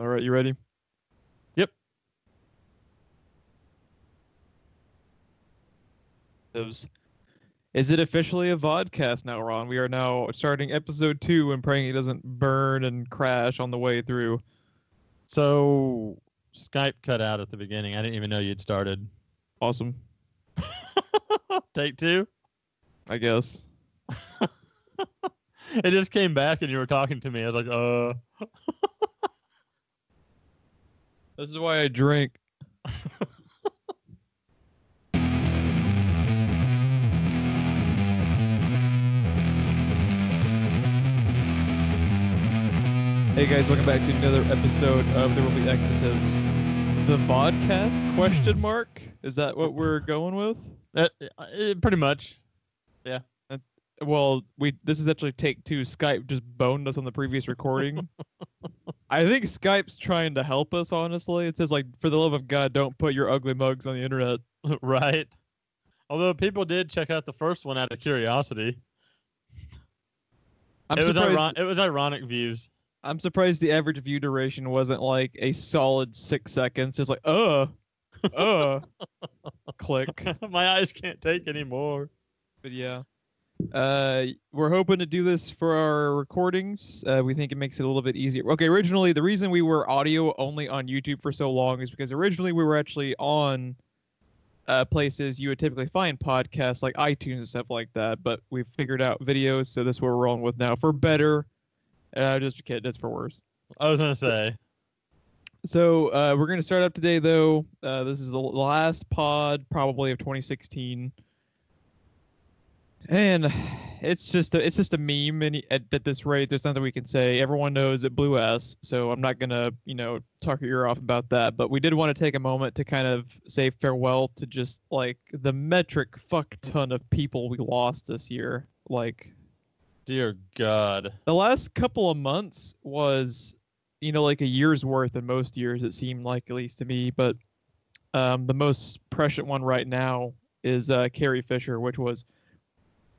All right, you ready? Yep. Is it officially a vodcast now, Ron? We are now starting episode 2 and praying it doesn't burn and crash on the way through. So Skype cut out at the beginning. I didn't even know you'd started. Awesome. Take 2? I guess. It just came back and you were talking to me. I was like, This is why I drink. Hey guys, welcome back to another episode of There Will Be Expletives. The vodcast, question mark? Is that what we're going with? pretty much. Yeah. Well, this is actually take 2. Skype just boned us on the previous recording. I think Skype's trying to help us, honestly. It says, like, for the love of God, don't put your ugly mugs on the internet. Right. Although people did check out the first one out of curiosity. It was ironic views. I'm surprised the average view duration wasn't like a solid 6 seconds. Just like, click. My eyes can't take anymore. But yeah. We're hoping to do this for our recordings. We think it makes it a little bit easier. Okay, originally, the reason we were audio only on YouTube for so long is because originally we were actually on places you would typically find podcasts like iTunes and stuff like that, but we've figured out videos, so this is what we're rolling with now for better. Just kidding, it's for worse. I was going to say. So we're going to start up today, though. This is the last pod probably of 2016. And it's just a meme, and at this rate, there's nothing we can say. Everyone knows it blew ass, so I'm not gonna, talk your ear off about that. But we did want to take a moment to kind of say farewell to just like the metric fuck ton of people we lost this year. Like, dear God, the last couple of months was, like a year's worth in most years. It seemed like, at least to me. But the most prescient one right now is Carrie Fisher, which was.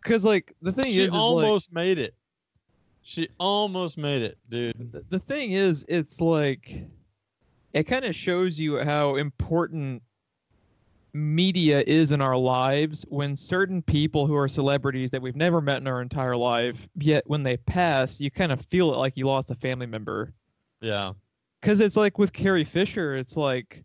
Because, like, the thing she is almost made it. She almost made it, dude. The thing is, it's like, it kind of shows you how important media is in our lives when certain people who are celebrities that we've never met in our entire life, yet when they pass, you kind of feel it like you lost a family member. Yeah. Because it's like with Carrie Fisher, it's like,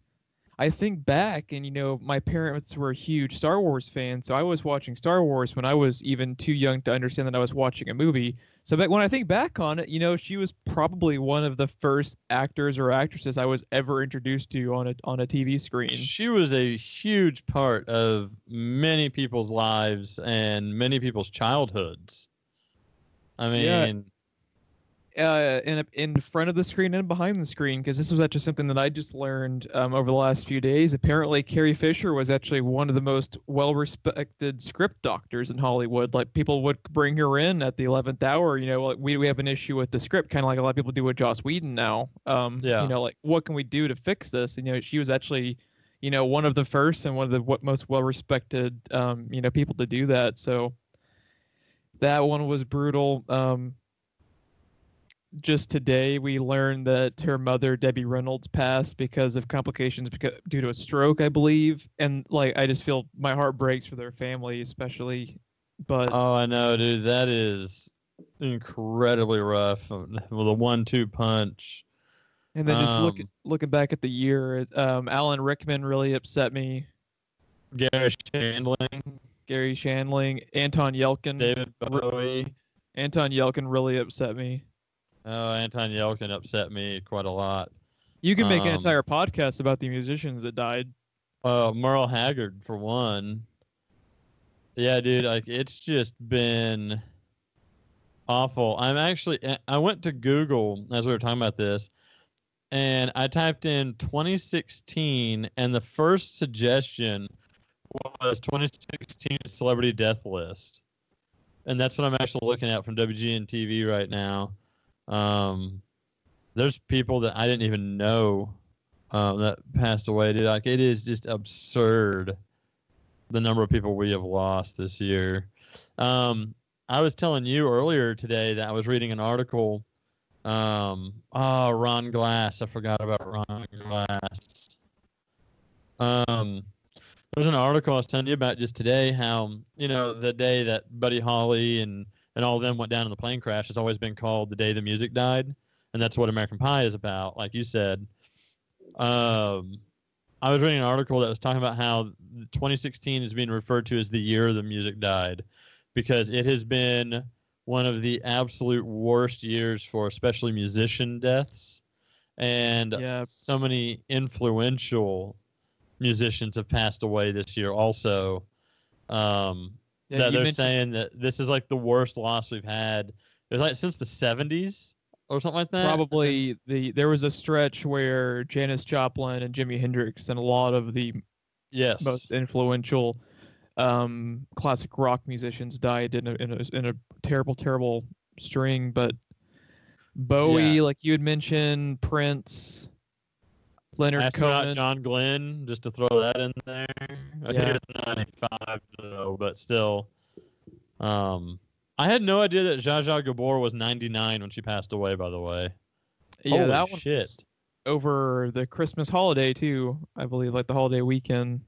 I think back and, my parents were huge Star Wars fans. So I was watching Star Wars when I was even too young to understand that I was watching a movie. So when I think back on it, she was probably one of the first actors or actresses I was ever introduced to on a TV screen. She was a huge part of many people's lives and many people's childhoods. I mean... Yeah. In front of the screen and behind the screen, because this was actually something that I just learned over the last few days. Apparently, Carrie Fisher was actually one of the most well-respected script doctors in Hollywood. Like, people would bring her in at the 11th hour. Like we have an issue with the script, kind of like a lot of people do with Joss Whedon now. Like, what can we do to fix this? And she was actually, one of the first and one of the most well-respected, people to do that. So that one was brutal. Just today, we learned that her mother, Debbie Reynolds, passed because of complications due to a stroke, I believe. And, like, I just feel my heart breaks for their family, especially. But oh, I know, dude. That is incredibly rough. With a 1-2 punch. And then just looking back at the year, Alan Rickman really upset me. Gary Shandling. Anton Yelkin. David Bowie. Anton Yelkin really upset me. Oh, Anton Yelkin upset me quite a lot. You can make an entire podcast about the musicians that died. Merle Haggard, for one. Yeah, dude, like, it's just been awful. I went to Google as we were talking about this, and I typed in 2016, and the first suggestion was 2016 celebrity death list. And that's what I'm actually looking at from WGN-TV right now. There's people that I didn't even know that passed away, dude. Like, it is just absurd, the number of people we have lost this year. I was telling you earlier today that I was reading an article Ron Glass. I forgot about Ron Glass. There's an article I was telling you about just today, how, the day that Buddy Holly and all of them went down in the plane crash has always been called the day the music died. And that's what American Pie is about, like you said. I was reading an article that was talking about how 2016 is being referred to as the year the music died, because it has been one of the absolute worst years for especially musician deaths. And so many influential musicians have passed away this year also. That they're saying that this is like the worst loss we've had. It was like since the 70s or something like that. Probably there was a stretch where Janis Joplin and Jimi Hendrix and a lot of the most influential classic rock musicians died in a terrible string. But Bowie, like you had mentioned, Prince, Leonard Cohen, John Glenn, just to throw that in there. I think it's 95 though, but still. I had no idea that Zsa Zsa Gabor was 99 when she passed away, by the way. Yeah, Holy that one shit. was over the Christmas holiday too, I believe, like the holiday weekend.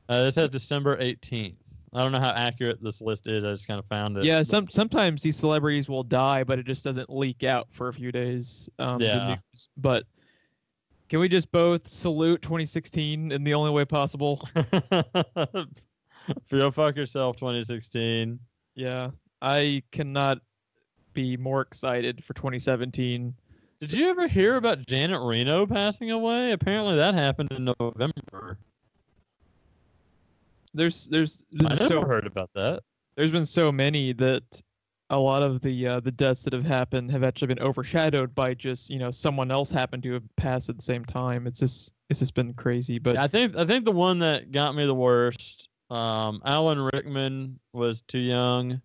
This has December 18th. I don't know how accurate this list is. I just kind of found it. Yeah, sometimes these celebrities will die, but it just doesn't leak out for a few days. The news. But can we just both salute 2016 in the only way possible? Go fuck yourself, 2016. Yeah, I cannot be more excited for 2017. Did you ever hear about Janet Reno passing away? Apparently that happened in November. There's I never heard about that. There's been so many that a lot of the deaths that have happened have actually been overshadowed by just someone else happened to have passed at the same time. It's just been crazy. But I think the one that got me the worst, Alan Rickman was too young,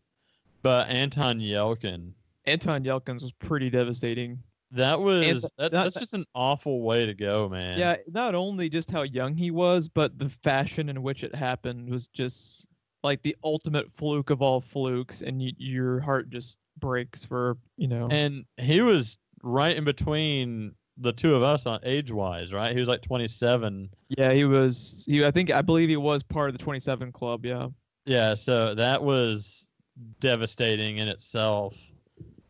but Anton Yelkin was pretty devastating. That's just an awful way to go, man. Yeah, not only just how young he was, but the fashion in which it happened was just like the ultimate fluke of all flukes, and your heart just breaks for. And he was right in between the two of us on age-wise, right? He was like 27. Yeah, he was. I believe he was part of the 27 club. Yeah. Yeah, so that was devastating in itself.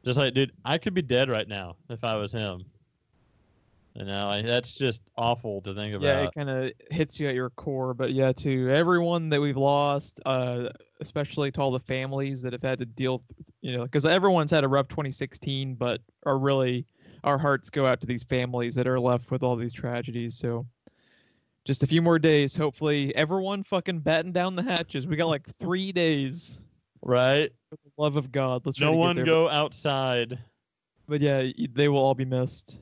Just like, dude, I could be dead right now if I was him. That's just awful to think about. Yeah, it kind of hits you at your core. But yeah, to everyone that we've lost, especially to all the families that have had to deal, because everyone's had a rough 2016, but our hearts go out to these families that are left with all these tragedies. So just a few more days. Hopefully, everyone fucking batten down the hatches. We got like 3 days. Right? For the love of God, let's try no to one get there. go outside. But yeah, they will all be missed.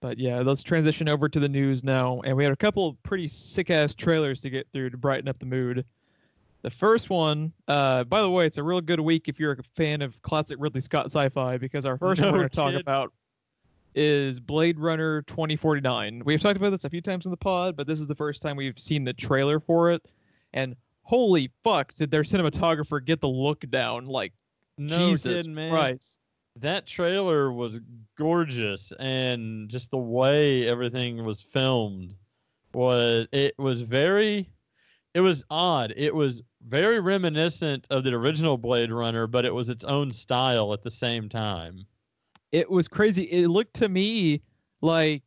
But yeah, let's transition over to the news now. And we had a couple of pretty sick-ass trailers to get through to brighten up the mood. The first one, by the way, it's a real good week if you're a fan of classic Ridley Scott sci-fi, because our first one we're going to talk about is Blade Runner 2049. We've talked about this a few times in the pod, but this is the first time we've seen the trailer for it. And holy fuck, did their cinematographer get the look down? Like, no Jesus kidding, man. Christ. That trailer was gorgeous, and just the way everything was filmed was odd. It was very reminiscent of the original Blade Runner, but it was its own style at the same time. It was crazy. It looked to me like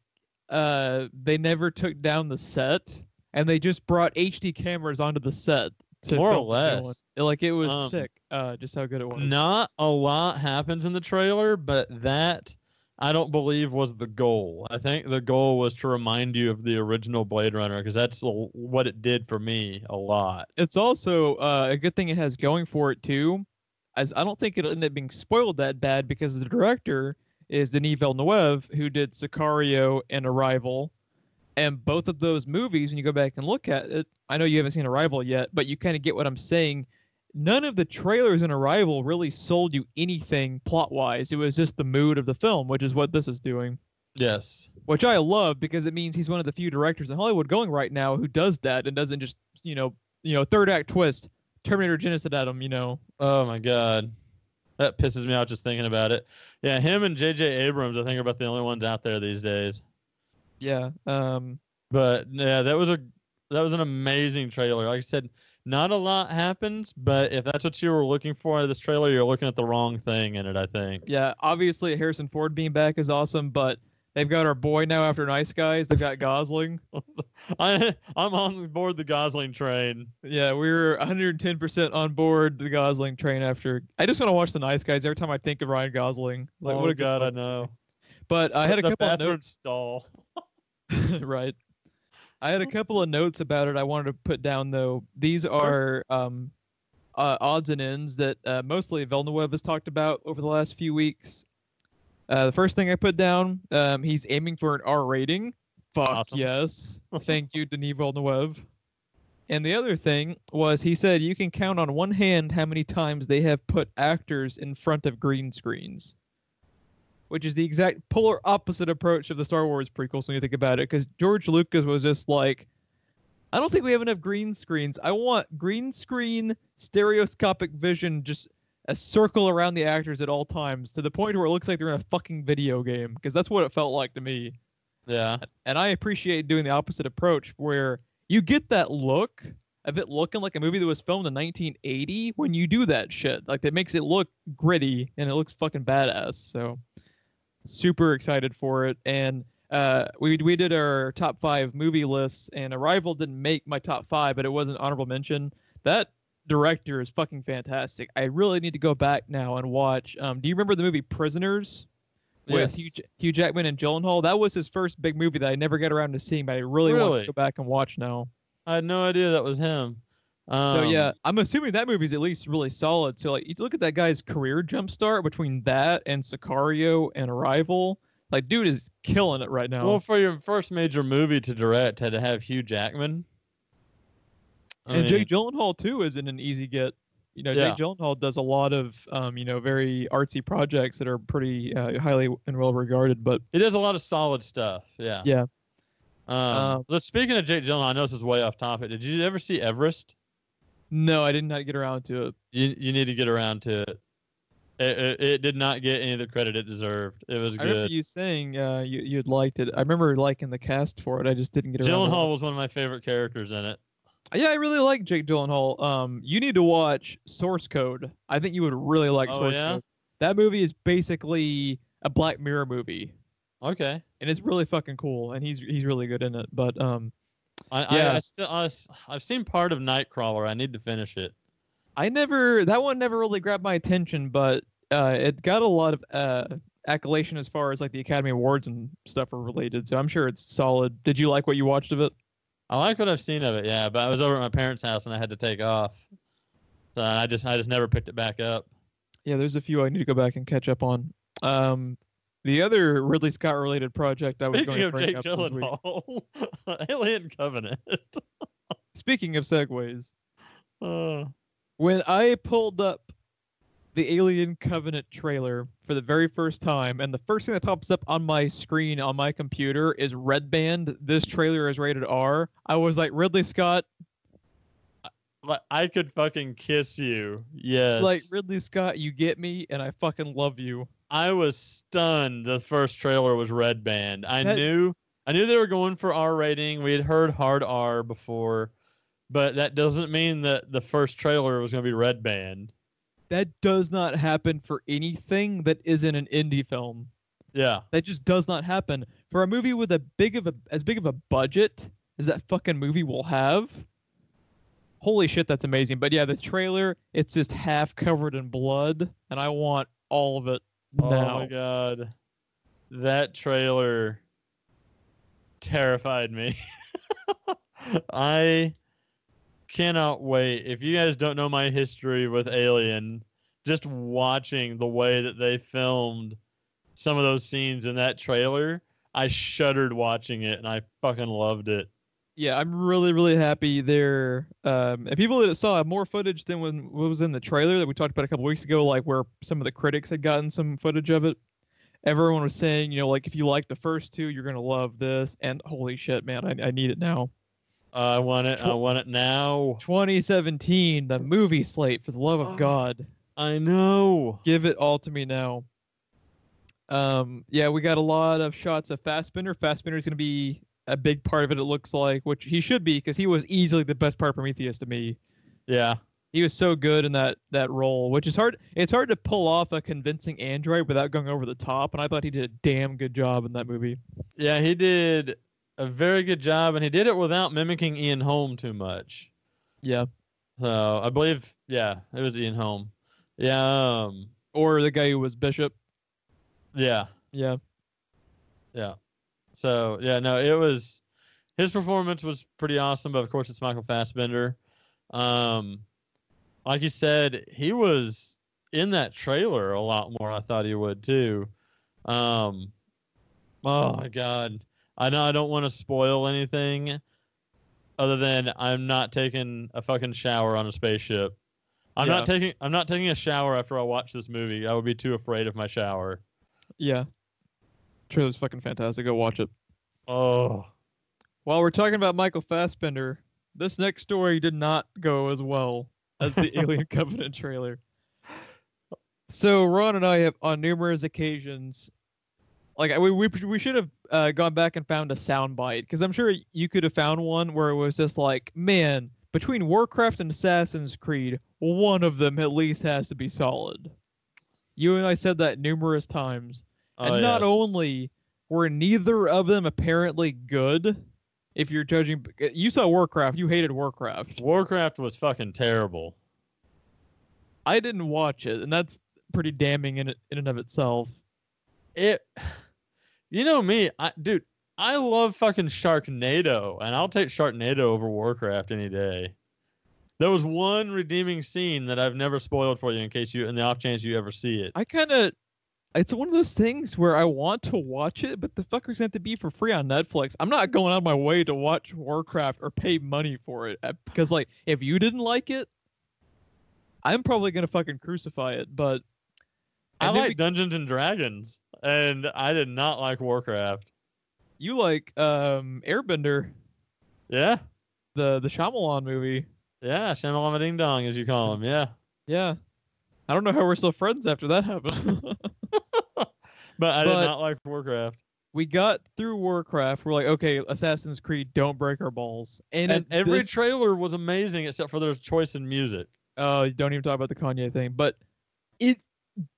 they never took down the set, and they just brought HD cameras onto the set. More or less. Like, it was sick, just how good it was. Not a lot happens in the trailer, but that, I don't believe, was the goal. I think the goal was to remind you of the original Blade Runner, because that's what it did for me a lot. It's also a good thing it has going for it, too, as I don't think it'll end up being spoiled that bad, because the director is Denis Villeneuve, who did Sicario and Arrival. And both of those movies, when you go back and look at it, I know you haven't seen Arrival yet, but you kind of get what I'm saying. None of the trailers in Arrival really sold you anything plot-wise. It was just the mood of the film, which is what this is doing. Yes. Which I love, because it means he's one of the few directors in Hollywood going right now who does that and doesn't just, third act twist, Terminator Genesis at him, Oh, my God. That pisses me off just thinking about it. Yeah, him and J.J. Abrams, I think, are about the only ones out there these days. Yeah. But yeah, that was an amazing trailer. Like I said, not a lot happens, but if that's what you were looking for out of this trailer, you're looking at the wrong thing in it, I think. Yeah, obviously Harrison Ford being back is awesome, but they've got our boy now after Nice Guys. They've got Gosling. I'm on board the Gosling train. Yeah, we were 110% on board the Gosling train after. I just want to watch the Nice Guys every time I think of Ryan Gosling. Like, what a God, I know. But I had a couple of notes. Stall. Right. I had a couple of notes about it I wanted to put down, though. These are odds and ends that mostly Villeneuve has talked about over the last few weeks. The first thing I put down, he's aiming for an R rating. Fuck awesome. Yes. Thank you, Denis Villeneuve. And the other thing was he said you can count on one hand how many times they have put actors in front of green screens, which is the exact polar opposite approach of the Star Wars prequels when you think about it, because George Lucas was just like, I don't think we have enough green screens. I want green screen, stereoscopic vision, just a circle around the actors at all times, to the point where it looks like they're in a fucking video game, because that's what it felt like to me. Yeah. And I appreciate doing the opposite approach, where you get that look of it looking like a movie that was filmed in 1980 when you do that shit. Like, that makes it look gritty, and it looks fucking badass, so... Super excited for it. And we did our top 5 movie lists, and Arrival didn't make my top 5, but it was an honorable mention. That director is fucking fantastic. I really need to go back now and watch. Do you remember the movie Prisoners with Hugh Jackman and Gyllenhaal? That was his first big movie that I never got around to seeing, but I really want to go back and watch now. I had no idea that was him. So yeah, I'm assuming that movie's at least really solid. So like, you look at that guy's career jumpstart between that and Sicario and Arrival. Like, dude is killing it right now. Well, for your first major movie to direct, had to have Hugh Jackman. And Jake Gyllenhaal too isn't an easy get. You know, Jake Gyllenhaal does a lot of very artsy projects that are pretty highly and well regarded. But he does a lot of solid stuff. Yeah. Yeah. Speaking of Jake Gyllenhaal, I know this is way off topic. Did you ever see Everest? No, I did not get around to it. You need to get around to it. It did not get any of the credit it deserved. It was good. I remember you saying you'd liked it. I remember liking the cast for it. I just didn't get around to it. Gyllenhaal was one of my favorite characters in it. Yeah, I really like Jake Gyllenhaal. You need to watch Source Code. I think you would really like Source Code. That movie is basically a Black Mirror movie. Okay. And it's really fucking cool, and he's really good in it. But I've seen part of Nightcrawler. I need to finish it. That one never really grabbed my attention, but it got a lot of accolation as far as like the Academy Awards and stuff are related. So I'm sure it's solid. Did you like what you watched of it? I like what I've seen of it, yeah. But I was over at my parents' house and I had to take off, so I just never picked it back up. Yeah, there's a few I need to go back and catch up on. The other Ridley Scott related project I was going to bring up this week. Speaking of Jake Gyllenhaal, Alien Covenant. Speaking of segues, when I pulled up the Alien Covenant trailer for the very first time, and the first thing that pops up on my screen on my computer is Red Band, this trailer is rated R, I was like, Ridley Scott, I could fucking kiss you. Yes. Like, Ridley Scott, you get me, and I fucking love you. I was stunned the first trailer was Red Band. I knew they were going for R rating. We had heard hard R before, but that doesn't mean that the first trailer was going to be Red Band. That does not happen for anything that isn't an indie film. Yeah. That just does not happen. For a movie with as big of a budget as that fucking movie will have, holy shit, that's amazing. But yeah, the trailer, it's just half covered in blood, and I want all of it. Oh my god. That trailer terrified me. I cannot wait. If you guys don't know my history with Alien, just watching the way that they filmed some of those scenes in that trailer, I shuddered watching it and I fucking loved it. Yeah, I'm really, really happy there. And people that saw more footage than what was in the trailer that we talked about a couple weeks ago, like where some of the critics had gotten some footage of it. Everyone was saying, like, if you like the first two, you're going to love this. And holy shit, man, I need it now. I want it. I want it now. 2017, the movie slate, for the love of God. I know. Give it all to me now. Yeah, we got a lot of shots of Fassbender. Fassbender's going to be a big part of it looks like, which he should be because he was easily the best part of Prometheus to me. Yeah. He was so good in that role, which is hard. It's hard to pull off a convincing android without going over the top, and I thought he did a damn good job in that movie. Yeah, he did a very good job, and he did it without mimicking Ian Holm too much. Yeah. So I believe, yeah, it was Ian Holm. Yeah. Or the guy who was Bishop. Yeah. Yeah. Yeah. So, yeah, no, it was, his performance was pretty awesome, but of course it's Michael Fassbender. Like you said, he was in that trailer a lot more. I thought he would too. Oh my God. I know I don't want to spoil anything other than I'm not taking a fucking shower on a spaceship. I'm not taking a shower after I watch this movie. I would be too afraid of my shower. Yeah. Trailer's fucking fantastic. Go watch it. Oh. While we're talking about Michael Fassbender, this next story did not go as well as the Alien Covenant trailer. So Ron and I have on numerous occasions, like we should have gone back and found a soundbite, because I'm sure you could have found one where it was just like, man, between Warcraft and Assassin's Creed, one of them at least has to be solid. You and I said that numerous times. And not only were neither of them apparently good, if you're judging, you saw Warcraft, you hated Warcraft. Warcraft was fucking terrible. I didn't watch it, and that's pretty damning in and of itself. You know me, I love fucking Sharknado, and I'll take Sharknado over Warcraft any day. There was one redeeming scene that I've never spoiled for you in the off chance you ever see it. It's one of those things where I want to watch it, but the fuckers have to be for free on Netflix. I'm not going out of my way to watch Warcraft or pay money for it, because, like, if you didn't like it, I'm probably going to fucking crucify it, but... I like Dungeons and Dragons, and I did not like Warcraft. You like Airbender. Yeah. The Shyamalan movie. Yeah, Shyamalan Ding Dong, as you call him, yeah. Yeah. I don't know how we're still friends after that happened. But I did not like Warcraft. We got through Warcraft. We're like, okay, Assassin's Creed, don't break our balls. And every trailer was amazing except for their choice in music. Oh, don't even talk about the Kanye thing. But it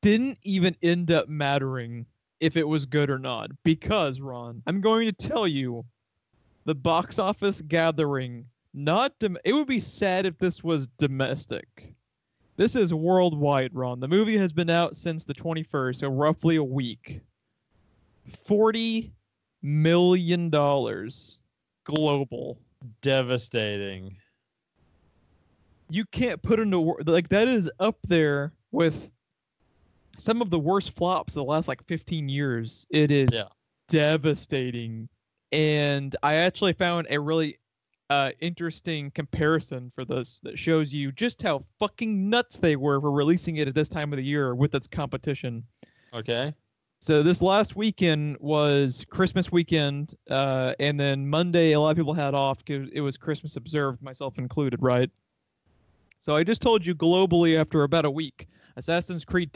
didn't even end up mattering if it was good or not. Because, Ron, I'm going to tell you, the box office gathering, it would be sad if this was domestic. This is worldwide, Ron. The movie has been out since the 21st, so roughly a week. $40 million global. Devastating. You can't put into words, like, that is up there with some of the worst flops of the last, like, 15 years. It is devastating. And I actually found a really interesting comparison for this that shows you just how fucking nuts they were for releasing it at this time of the year with its competition. Okay. So this last weekend was Christmas weekend, and then Monday a lot of people had off because it was Christmas observed, myself included, right? So I just told you globally after about a week, Assassin's Creed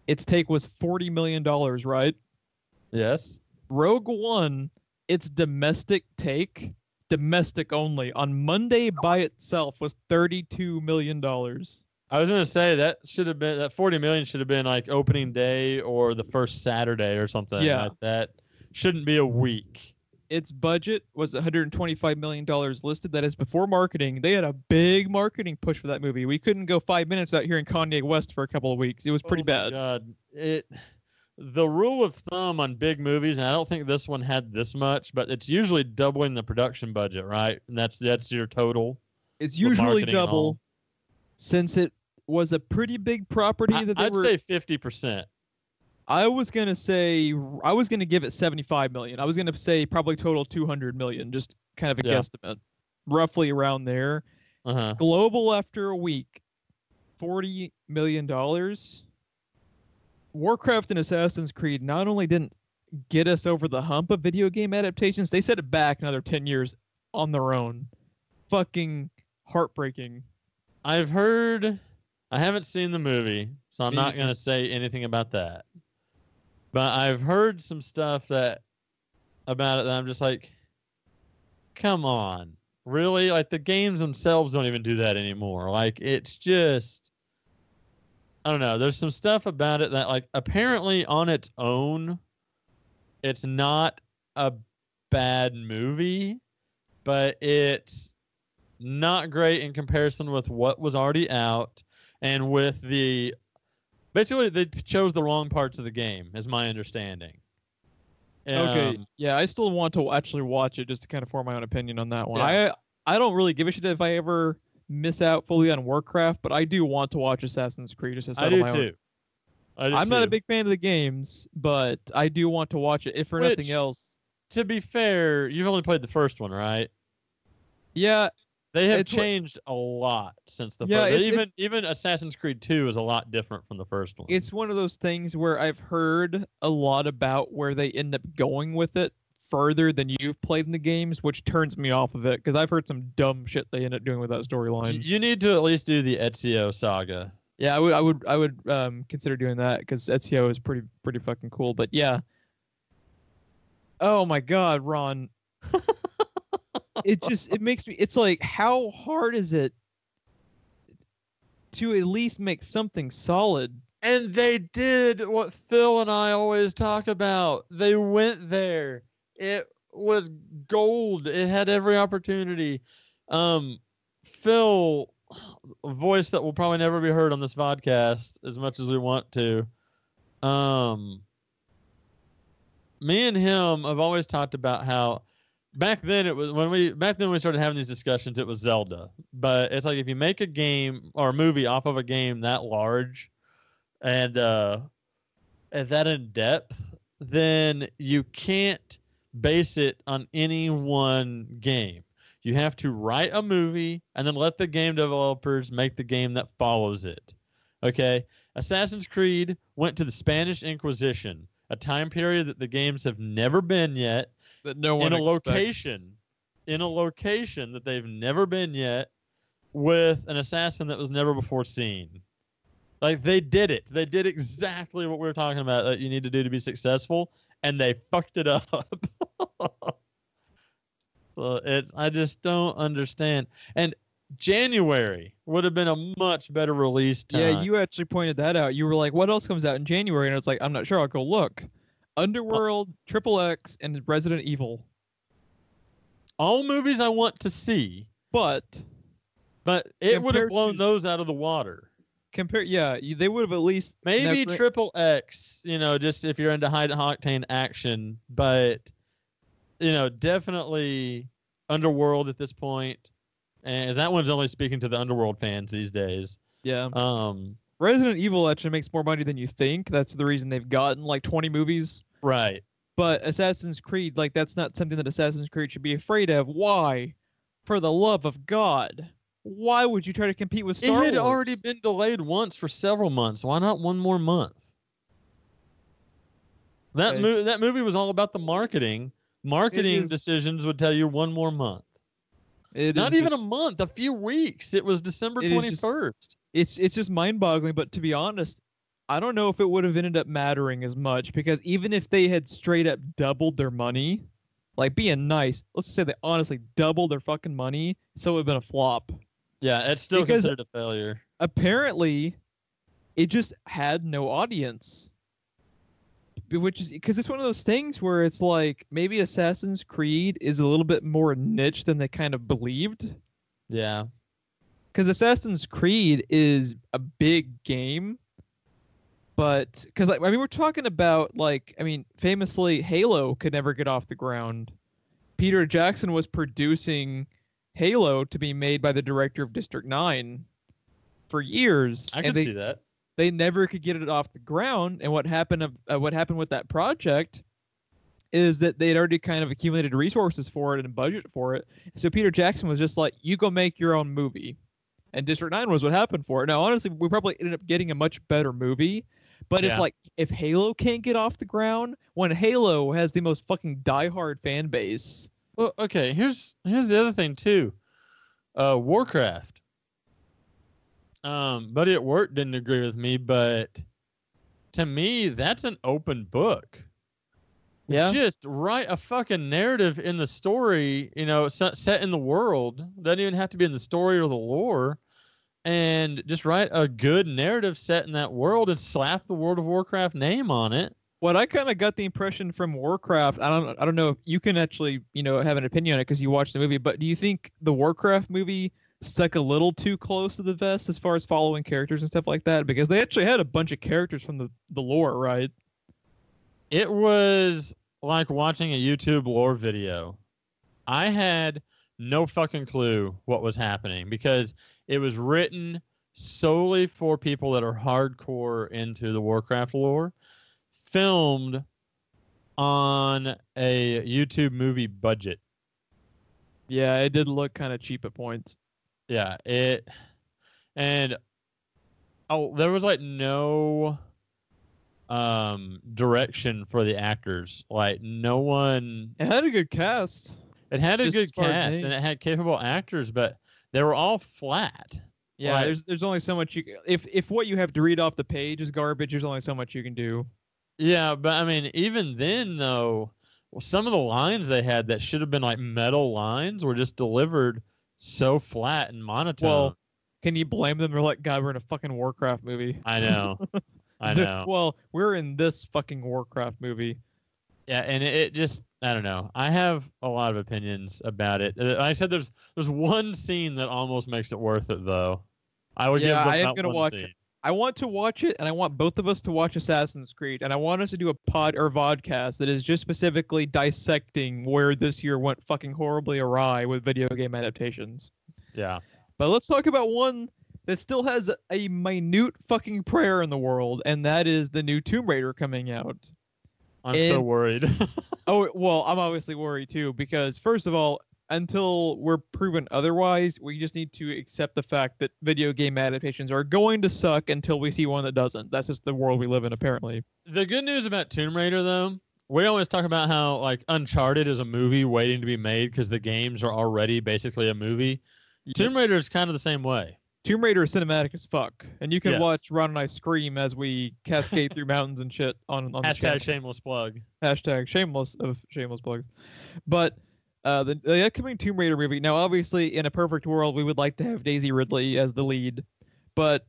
its take was $40 million, right? Yes. Rogue One, its domestic only, on Monday by itself was $32 million. I was going to say that 40 million should have been like opening day or the first Saturday or something. Yeah. Like that shouldn't be a week. Its budget was $125 million listed. That is before marketing. They had a big marketing push for that movie. We couldn't go 5 minutes without hearing Kanye West for a couple of weeks. It was pretty bad. God. The rule of thumb on big movies, and I don't think this one had this much, but it's usually doubling the production budget, right? And that's your total. It's usually double, since it was a pretty big property. I'd say 50%. I was gonna give it 75 million. I was gonna say probably total 200 million, just kind of a guesstimate, roughly around there. Global after a week, $40 million. Warcraft and Assassin's Creed not only didn't get us over the hump of video game adaptations, they set it back another 10 years on their own. Fucking heartbreaking. I've heard I haven't seen the movie, so I'm not going to say anything about that. But I've heard some stuff about it that I'm just like, come on. Really? Like, the games themselves don't even do that anymore. Like, it's just, I don't know. There's some stuff about it that, like, apparently on its own, it's not a bad movie, but it's not great in comparison with what was already out and with basically they chose the wrong parts of the game, is my understanding. Okay, yeah, I still want to actually watch it just to kind of form my own opinion on that one. Yeah. I don't really give a shit if I ever miss out fully on Warcraft, but I do want to watch Assassin's Creed just to settle my own. I'm not a big fan of the games, but I do want to watch it, if for nothing else. To be fair, you've only played the first one, right? Yeah. They have changed a lot since the first. Even Assassin's Creed 2 is a lot different from the first one. It's one of those things where I've heard a lot about where they end up going with it further than you've played in the games, which turns me off of it because I've heard some dumb shit they end up doing with that storyline. You need to at least do the Ezio saga. Yeah, I would consider doing that because Ezio is pretty fucking cool. But yeah. Oh my God, Ron. It makes me, it's like, how hard is it to at least make something solid? And they did what Phil and I always talk about. They went there. It was gold. It had every opportunity. Phil, a voice that will probably never be heard on this podcast as much as we want to. Me and him have always talked about how back then when we started having these discussions, it was Zelda. But it's like, if you make a game or a movie off of a game that large and that in depth, then you can't base it on any one game. You have to write a movie and then let the game developers make the game that follows it. Okay? Assassin's Creed went to the Spanish Inquisition, a time period that the games have never been yet, that no one in a location that they've never been yet, with an assassin that was never before seen. Like, they did it. They did exactly what we were talking about that you need to do to be successful, and they fucked it up. So I just don't understand. And January would have been a much better release time. Yeah, you actually pointed that out. You were like, what else comes out in January? And it's like, I'm not sure. I'll go look. Underworld, Triple X, and Resident Evil. All movies I want to see. But it would have blown those out of the water. They would have at least... Maybe Triple X, just if you're into high-octane action. But, definitely Underworld at this point. And that one's only speaking to the Underworld fans these days. Yeah. Resident Evil actually makes more money than you think. That's the reason they've gotten like 20 movies. Right. But Assassin's Creed, like, that's not something that Assassin's Creed should be afraid of. Why? For the love of God. Why would you try to compete with Star Wars? It had already been delayed once for several months. Why not one more month? That movie was all about the marketing. Marketing decisions would tell you one more month. Not even a month, a few weeks. It was December 21st. It's just mind-boggling, but to be honest, I don't know if it would have ended up mattering as much, because even if they had straight up doubled their money, like, being nice, let's say they honestly doubled their fucking money, so it would have been a flop. Yeah, it's still considered a failure. Apparently, it just had no audience. Which is because it's one of those things where it's like, maybe Assassin's Creed is a little bit more niche than they kind of believed. Yeah. Because Assassin's Creed is a big game, but because we're talking about, like, famously Halo could never get off the ground. Peter Jackson was producing Halo to be made by the director of District 9 for years. I can see that. They never could get it off the ground, and what happened with that project is that they had already kind of accumulated resources for it and budget for it. So Peter Jackson was just like, you go make your own movie. And District 9 was what happened for it. Now, honestly, we probably ended up getting a much better movie. But if Halo can't get off the ground, when Halo has the most fucking diehard fan base. Well, okay, here's the other thing too. Warcraft. Buddy at work didn't agree with me, but to me, that's an open book. Yeah. Just write a fucking narrative in the story, set in the world. Doesn't even have to be in the story or the lore. And just write a good narrative set in that world and slap the World of Warcraft name on it. What I kind of got the impression from Warcraft, I don't know if you can actually, have an opinion on it because you watched the movie, but do you think the Warcraft movie stuck a little too close to the vest as far as following characters and stuff like that? Because they actually had a bunch of characters from the lore, right? It was like watching a YouTube lore video. I had no fucking clue what was happening because it was written solely for people that are hardcore into the Warcraft lore, filmed on a YouTube movie budget. Yeah, it did look kind of cheap at points. Yeah, there was like no direction for the actors. Like no one. It had a good cast. It had a good cast and it had capable actors, but they were all flat. Yeah, like, there's only so much if what you have to read off the page is garbage, there's only so much you can do. Yeah, but I mean, even then though, some of the lines they had that should have been like metal lines were just delivered so flat and monotone. Well, can you blame them? They're like, God, we're in a fucking Warcraft movie. I know. I know. Well, we're in this fucking Warcraft movie. Yeah, and it just, I don't know. I have a lot of opinions about it. I said there's one scene that almost makes it worth it, though. I would give I am gonna watch it. I want to watch it, and I want both of us to watch Assassin's Creed, and I want us to do a pod or vodcast that is just specifically dissecting where this year went fucking horribly awry with video game adaptations. Yeah. But let's talk about one that still has a minute fucking prayer in the world, and that is the new Tomb Raider coming out. I'm so worried. Oh, well, I'm obviously worried too, because first of all, until we're proven otherwise, we just need to accept the fact that video game adaptations are going to suck until we see one that doesn't. That's just the world we live in, apparently. The good news about Tomb Raider, though, we always talk about how like Uncharted is a movie waiting to be made because the games are already basically a movie. Yep. Tomb Raider is kind of the same way. Tomb Raider is cinematic as fuck, and you can watch Ron and I scream as we cascade through mountains and shit on the channel. Shameless plug. Shameless of shameless plugs. But the upcoming Tomb Raider movie, now obviously in a perfect world we would like to have Daisy Ridley as the lead, but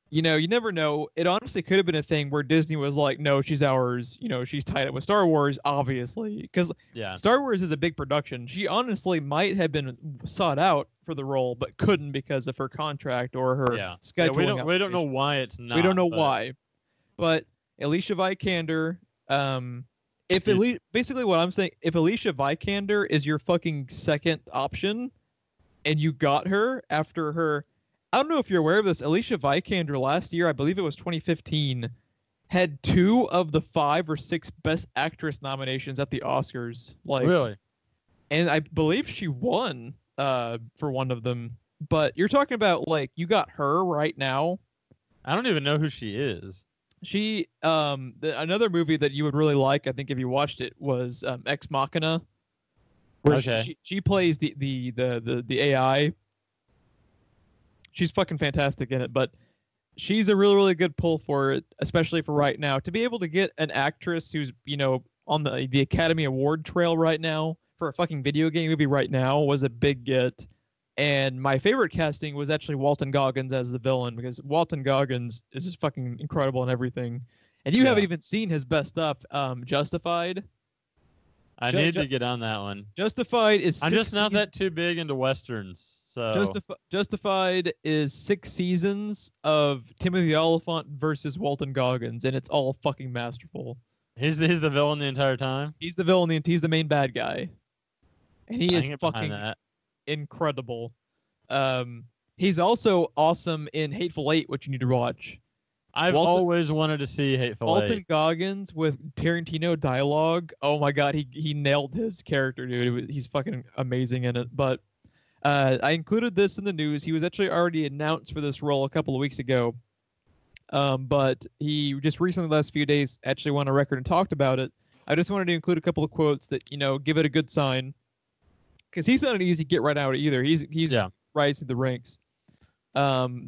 you never know. It honestly could have been a thing where Disney was like, no, she's ours. She's tied up with Star Wars, obviously, because Star Wars is a big production. She honestly might have been sought out for the role, but couldn't because of her contract or her scheduling. We don't know why it's not. We don't know why. But Alicia Vikander, basically what I'm saying, if Alicia Vikander is your fucking second option, and you got her after her. I don't know if you're aware of this. Alicia Vikander last year, I believe it was 2015, had 2 of the 5 or 6 Best Actress nominations at the Oscars. Really? And I believe she won for one of them. But you're talking about you got her right now. I don't even know who she is. She another movie that you would really like, I think, if you watched it, was Ex Machina, where she plays the AI. She's fucking fantastic in it, but she's a really, really good pull for it, especially for right now. To be able to get an actress who's, on the Academy Award trail right now for a fucking video game movie right now was a big get. And my favorite casting was actually Walton Goggins as the villain, because Walton Goggins is just fucking incredible in everything. And you haven't even seen his best stuff, Justified. I need to get on that one. Justified is I'm just not that too big into Westerns. So Justified is 6 seasons of Timothy Oliphant versus Walton Goggins, and it's all fucking masterful. He's the villain the entire time? He's the villain, and he's the main bad guy. And he is fucking incredible. He's also awesome in Hateful Eight, which you need to watch. I've always wanted to see Hateful Eight. Walton Goggins with Tarantino dialogue. Oh my god, he nailed his character, dude. He's fucking amazing in it. But I included this in the news. He was actually already announced for this role a couple of weeks ago. But he just recently, the last few days, actually went on record and talked about it. I just wanted to include a couple of quotes that, give it a good sign. Because he's not an easy get right out either. He's rising the ranks. Now I'm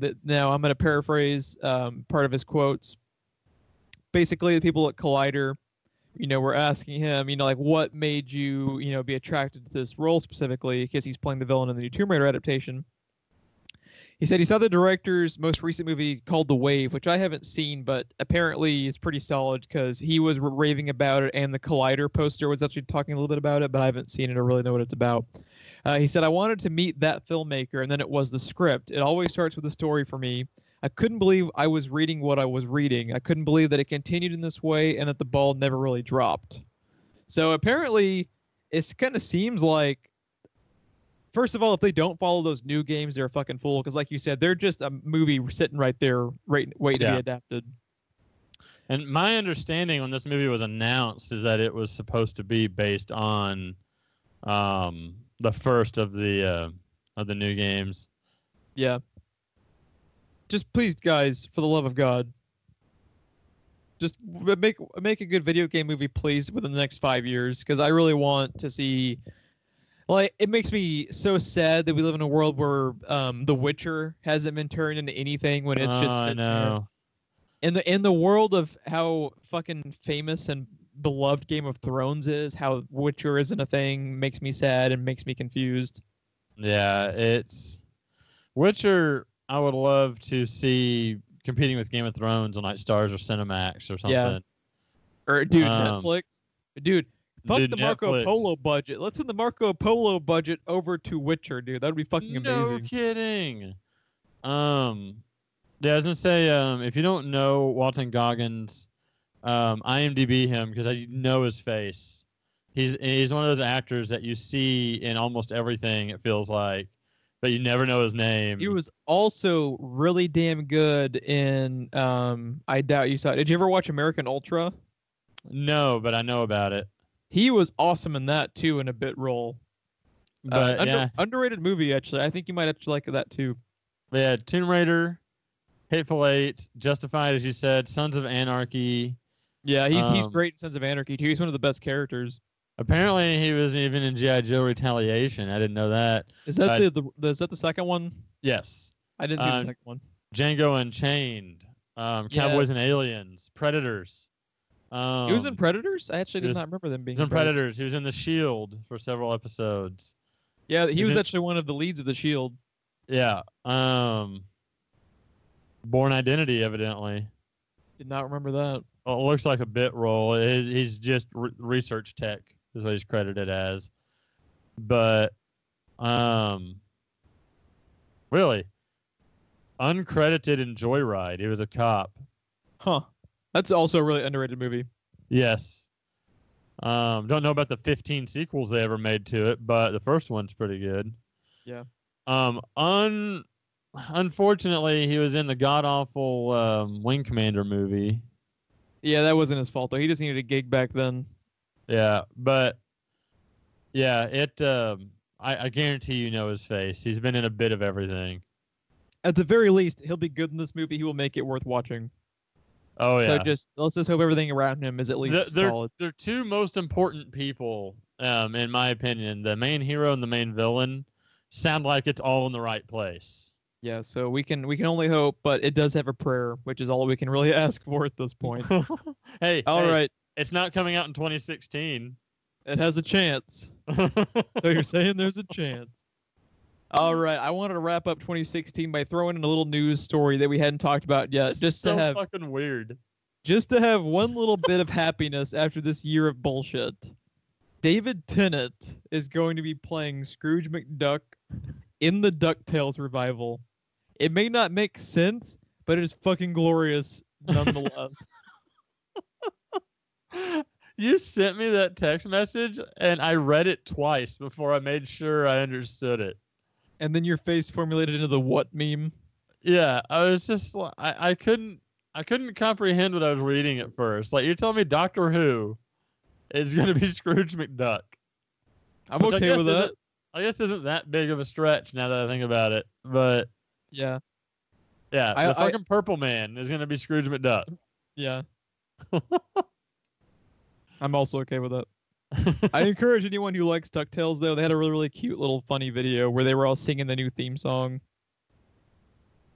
going to paraphrase part of his quotes. Basically, the people at Collider, were asking him, like, what made you, be attracted to this role specifically, because he's playing the villain in the new Tomb Raider adaptation. He said he saw the director's most recent movie called The Wave, which I haven't seen, but apparently is pretty solid because he was raving about it, and the Collider poster was actually talking a little bit about it, but I haven't seen it or really know what it's about. He said, I wanted to meet that filmmaker, and then it was the script. It always starts with a story for me. I couldn't believe I was reading what I was reading. I couldn't believe that it continued in this way and that the ball never really dropped. So apparently, it kind of seems like, first of all, if they don't follow those new games, they're a fucking fool. Because like you said, they're just a movie sitting right there, waiting to be adapted. And my understanding when this movie was announced is that it was supposed to be based on the first of the new games. Yeah. Just please, guys, for the love of God, just make a good video game movie, please, within the next 5 years, because I really want to see. Like, it makes me so sad that we live in a world where The Witcher hasn't been turned into anything when it's just I know. In the world of how fucking famous and beloved Game of Thrones is, how Witcher isn't a thing makes me sad and makes me confused. Yeah, it's Witcher. I would love to see competing with Game of Thrones on like Stars or Cinemax or something. Yeah. Or dude, Netflix. Dude, fuck the Marco Netflix. Polo budget. Let's send the Marco Polo budget over to Witcher, dude. That would be fucking amazing. No kidding. Yeah, I was gonna say, if you don't know Walton Goggins, IMDb him because I know his face. He's one of those actors that you see in almost everything, it feels like, but you never know his name. He was also really damn good in I doubt you saw it. Did you ever watch American Ultra? No, but I know about it. He was awesome in that too, in a bit role. But underrated movie, actually. I think you might actually like that too. Yeah, Tomb Raider, Hateful Eight, Justified, as you said, Sons of Anarchy. Yeah, he's great in Sons of Anarchy too. He's one of the best characters. Apparently, he was even in G.I. Joe Retaliation. I didn't know that. Is that is that the second one? Yes. I didn't see the second one. Django Unchained, Cowboys and Aliens, Predators. He was in Predators? I actually did not remember them being in Predators. He was in The Shield for several episodes. Yeah, he was actually one of the leads of The Shield. Yeah. Born Identity, evidently. Did not remember that. Well, it looks like a bit role. He's just research tech is what he's credited as. But, really, uncredited in Joyride. He was a cop. Huh. That's also a really underrated movie. Yes. Don't know about the 15 sequels they ever made to it, but the first one's pretty good. Yeah. Unfortunately, he was in the god-awful Wing Commander movie. Yeah, that wasn't his fault, though. He just needed a gig back then. Yeah, but, yeah, I guarantee you know his face. He's been in a bit of everything. At the very least, he'll be good in this movie. He will make it worth watching. Oh, yeah. So let's just hope everything around him is at least solid. They're two most important people, in my opinion. The main hero and the main villain sound like it's all in the right place. Yeah, so we can only hope, but it does have a prayer, which is all we can really ask for at this point. Hey, right. It's not coming out in 2016. It has a chance. So you're saying there's a chance. All right, I wanted to wrap up 2016 by throwing in a little news story that we hadn't talked about yet. Just to have fucking weird. Just to have one little bit of happiness after this year of bullshit. David Tennant is going to be playing Scrooge McDuck in the DuckTales revival. It may not make sense, but it is fucking glorious nonetheless. You sent me that text message, and I read it twice before I made sure I understood it. And then your face formulated into the what meme? Yeah, I was just I couldn't comprehend what I was reading at first. Like, you're telling me Doctor Who is going to be Scrooge McDuck. I'm okay with that. I guess isn't that big of a stretch now that I think about it. But yeah, the fucking Purple Man is going to be Scrooge McDuck. Yeah. I'm also okay with that. I encourage anyone who likes DuckTales, though. They had a really, really cute little funny video where they were all singing the new theme song.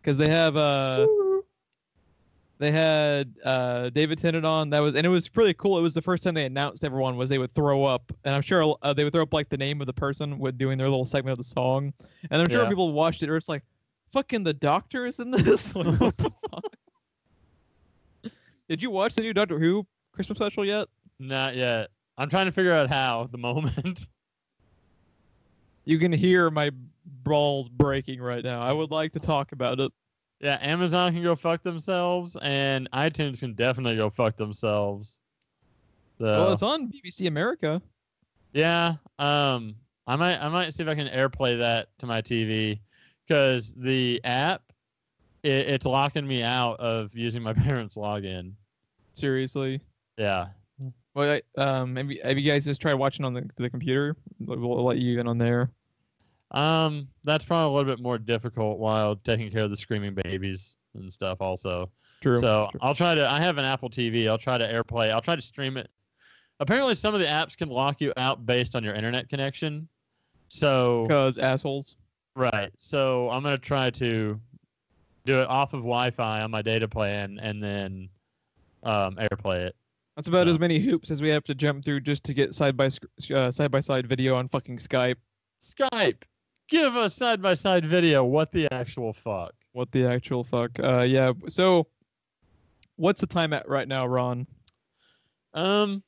because they had David Tennant on. And it was pretty cool. It was the first time they announced everyone was they would throw up, and I'm sure they would throw up like the name of the person with doing their little segment of the song, and I'm sure people watched it or it's like, fucking the Doctor is in this. Like, what the fuck? Did you watch the new Doctor Who Christmas special yet? Not yet. I'm trying to figure out how at the moment. You can hear my balls breaking right now. I would like to talk about it. Yeah, Amazon can go fuck themselves, and iTunes can definitely go fuck themselves. So, well, it's on BBC America. Yeah, I might see if I can AirPlay that to my TV, because the app, it's locking me out of using my parents' login. Seriously? Yeah. Well, have you guys just tried watching on the computer? We'll let you in on there. That's probably a little bit more difficult while taking care of the screaming babies and stuff also. True. So True. I have an Apple TV. I'll try to AirPlay. I'll try to stream it. Apparently some of the apps can lock you out based on your internet connection. So. Because assholes. Right. So I'm going to try to do it off of Wi-Fi on my data plan and then AirPlay it. That's about as many hoops as we have to jump through just to get side by side video on fucking Skype. Skype. Give us side-by-side video. What the actual fuck? What the actual fuck? Yeah. So, what's the time at right now, Ron? That's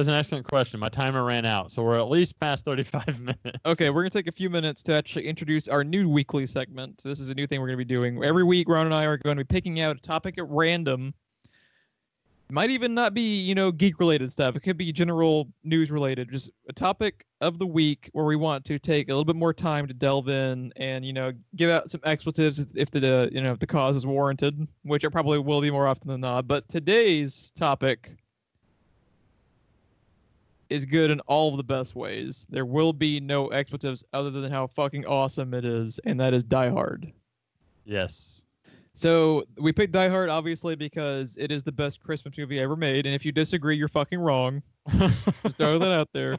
an excellent question. My timer ran out, so we're at least past 35 minutes. Okay, we're gonna take a few minutes to actually introduce our new weekly segment. So this is a new thing we're gonna be doing every week. Ron and I are going to be picking out a topic at random. Might even not be, geek-related stuff. It could be general news-related, just a topic of the week where we want to take a little bit more time to delve in and, give out some expletives if the cause is warranted, which it probably will be more often than not. But today's topic is good in all of the best ways. There will be no expletives other than how fucking awesome it is, and that is Die Hard. Yes. So we picked Die Hard, obviously, because it is the best Christmas movie ever made. And if you disagree, you're fucking wrong. Just throw that out there.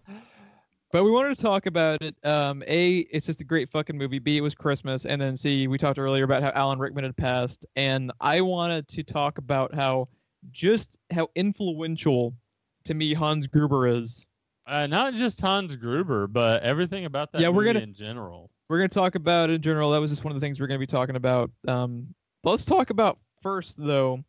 But we wanted to talk about it. A, it's just a great fucking movie. B, it was Christmas. And then C, we talked earlier about how Alan Rickman had passed. And I wanted to talk about how influential to me Hans Gruber is. Not just Hans Gruber, but everything about that movie in general. We're going to talk about it in general. That was just one of the things we're going to be talking about. Let's talk about first, though,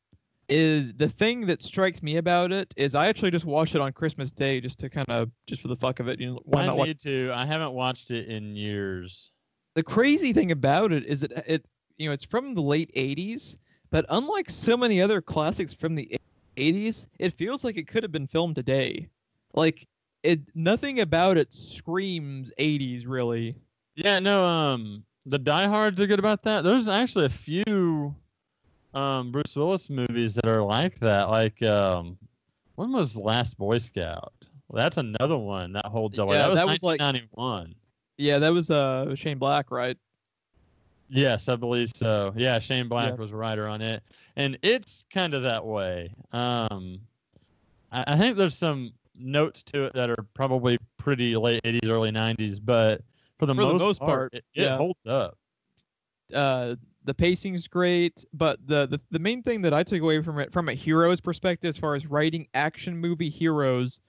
is the thing that strikes me about it is I actually just watched it on Christmas Day just for the fuck of it. Why not? I need to. I haven't watched it in years. The crazy thing about it is that it's from the late 80s, but unlike so many other classics from the 80s, it feels like it could have been filmed today. Like, nothing about it screams 80s, really. Yeah, no, the Die Hards are good about that. There's actually a few Bruce Willis movies that are like that. Like, when was Last Boy Scout? Well, that's another one that holds up. Yeah, that was 1991. Yeah, that was Shane Black, right? Yes, I believe so. Yeah, Shane Black was a writer on it. And it's kind of that way. I think there's some notes to it that are probably pretty late 80s, early 90s, but for the most part, it holds up. The pacing's great, but the main thing that I took away from a hero's perspective, as far as writing action movie heroes,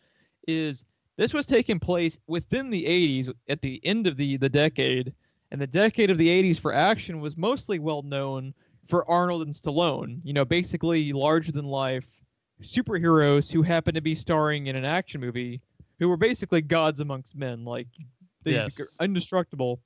is this was taking place within the 80s at the end of the decade, and the decade of the 80s for action was mostly well known for Arnold and Stallone. Basically larger than life superheroes who happened to be starring in an action movie, who were basically gods amongst men, like they're indestructible.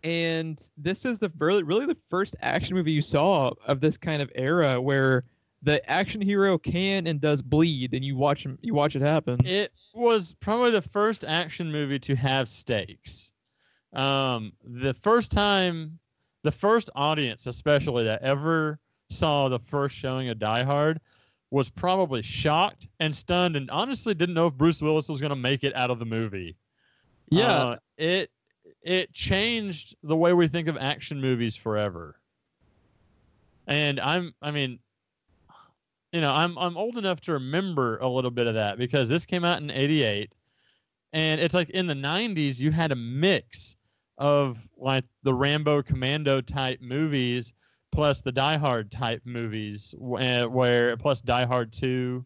And this is really the first action movie you saw of this kind of era where the action hero can and does bleed, and you watch it happen. It was probably the first action movie to have stakes. The first audience, especially, that ever saw the first showing of Die Hard was probably shocked and stunned, and honestly didn't know if Bruce Willis was going to make it out of the movie. Yeah, it changed the way we think of action movies forever. And I'm old enough to remember a little bit of that because this came out in '88, and it's like in the '90s you had a mix of like the Rambo Commando type movies, plus the Die Hard type movies, where plus Die Hard 2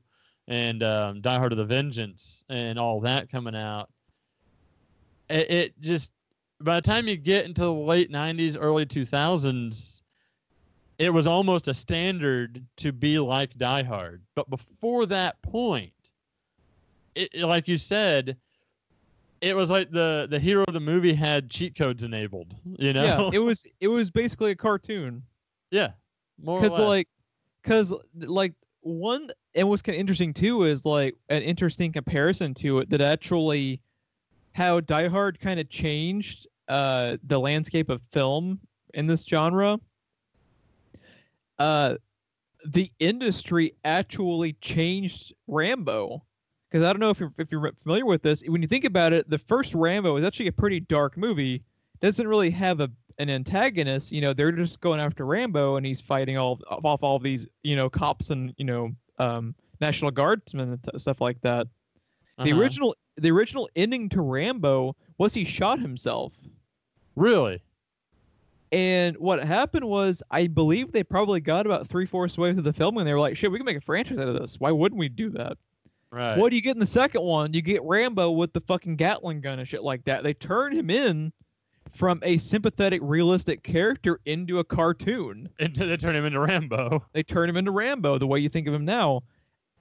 and Die Hard of the Vengeance and all that coming out. It just, by the time you get into the late 90s, early 2000s, it was almost a standard to be like Die Hard. But before that point, it like you said, it was like the hero of the movie had cheat codes enabled, you know? Yeah, it was basically a cartoon. Yeah, more or less. Because one, and what's kind of interesting too is like an interesting comparison to it that actually how Die Hard kind of changed the landscape of film in this genre. The industry actually changed Rambo. Because I don't know if you're familiar with this. When you think about it, the first Rambo is actually a pretty dark movie. Doesn't really have an antagonist. You know, they're just going after Rambo, and he's fighting off all these, you know, cops and, you know, National Guardsmen and stuff like that. The original ending to Rambo was he shot himself. Really? And what happened was, I believe they probably got about 3/4 way through the film, and they were like, "Shit, we can make a franchise out of this. Why wouldn't we do that?" Right. What do you get in the second one? You get Rambo with the fucking Gatling gun and shit like that. They turn him in from a sympathetic, realistic character into a cartoon. They turn him into Rambo. They turn him into Rambo the way you think of him now.